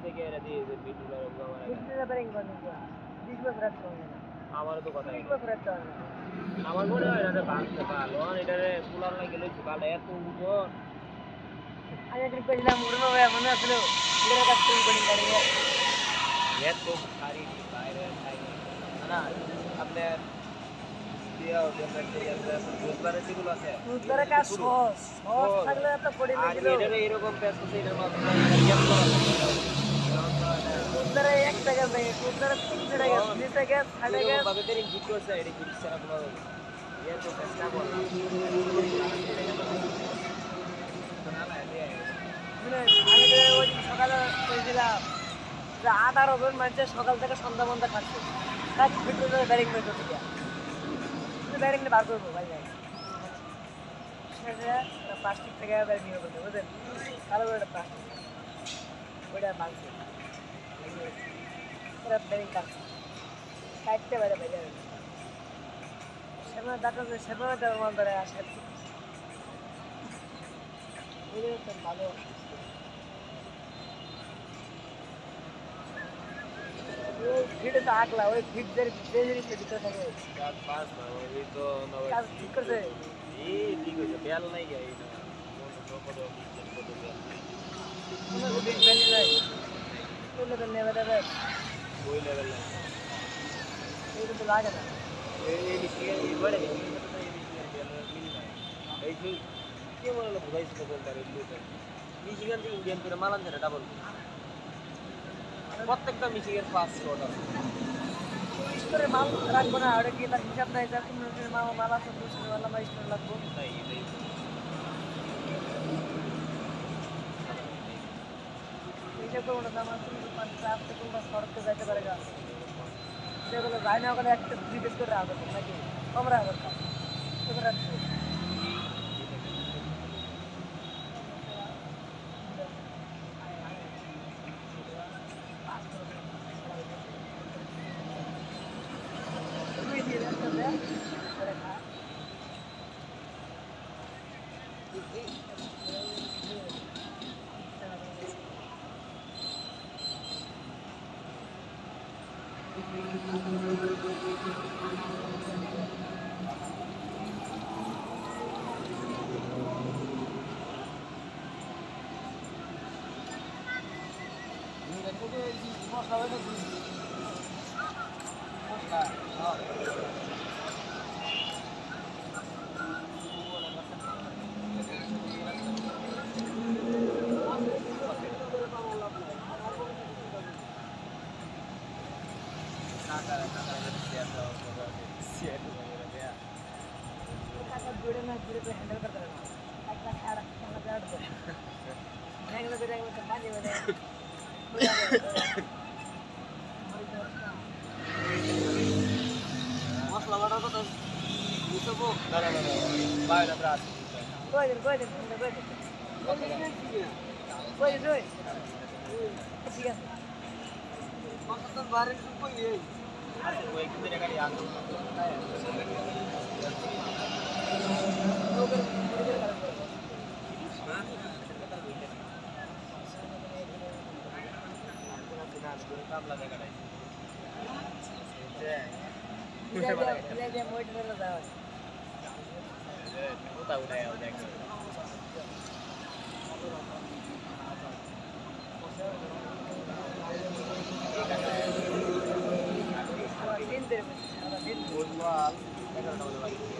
থেকে এরা দিয়ে বিটুলার আমার বিটুলার ব্যারিং কোন 20 বছর রাখতে হবে না আমারও তো কথা 20 বছর রাখতে হবে না আমার মনে হয় এটা ভাঙতে ভালো এটারে কুলার লাগে লইছি ভালো এত উপর আমি একদিন কইলাম মুড়ো ভাই মনে আসলো এর কাছে তুমি কোন গাড়ি এত ভারী বাইরে না আপনি দিয়া বুধবারে যেগুলো আছে বুধবারে কাজ সহজ সহজ থাকলে এত পড়ে গেল আর এটা এরকম ব্যস্ত আছে এটার মাধ্যমে বুধবারে এক টাকা দেয় বুধবারে 3 টাকা নিচে গ্যাস ছাড়ে গ্যাস ভাবে তেরিং ঠিক করছে এটা কি সারা পুরো ইয়ে তো চেষ্টা করলাম আমি ওই সকালে কইছিলাম যে 18 জন মানুষ সকাল থেকে সন্ধ্যা পর্যন্ত খাচ্ছে কাজ ভিতরে ব্যারিং মেটো থেকে ব্যারিং বার করবো ভাই ভাই প্লাস্টিক থেকে ব্যারিং নিয়ে করতে বুঝলেন কালো করে প্লাস্টিক ওইটা ভাঙছে ওরা ব্যারিং কাটছে কাটতে পারে ভাই যাবে সেবা ডাক্তার সেবা দেওয়ার মাল ধরে আসে ভালো ওই ফিটে তো আগলা ওই ফিট যে জিনিসটা ভিতরে থাকে পাঁচ না ওই তো কাজ ঠিক করছে এই ঠিক হইছে বেল নাই গাই না কোন কোনো দিন বেল নাই কোন লেভেল নেবে দেবে ওই লেভেল না এই তো লাগে না এই মিশিয়ে এই বড় মিশিয়ে তো এই মিশিয়ে বেল মিলি না এই যে কি মনে হলো বুঝাইছিল বলতে আর মিশিগান থেকে ইন্ডিয়ান করে মালান ধরে ডাবল প্রত্যেকটা মিশিগের পাঁচ শট আছে করে মাল রাখবো না ওটা কি তার হিসাব নাই যা কোন মাল আছে দুশো মালা মাল স্টোর লাগবো তাই হিসাব করবো না দাম আছে রাস্তা কোনটা সড়কে যাইতে পারে গা যেগুলো যায় না ওখানে একটা দুই পিস করে রাখবো নাকি কম রাখবো সেগুলো রাখবো जुड़े ना जुड़े तो हैंडल करता रहना एक लाख आठ लाख आठ दो रहेंगे तो रहेंगे तो पानी में मसला बड़ा तो ये सब না না না ভাই না রাত कोई दिन कोई ठीक है मसला तो बाहर कोई है আছে ওই কিনে গাড়ি আনো কামলা জায়গাটাই ये मोट में लगा है ওটা উঠাই আও দেখ दिन देर में दिन ফুটবল 11টা বাজে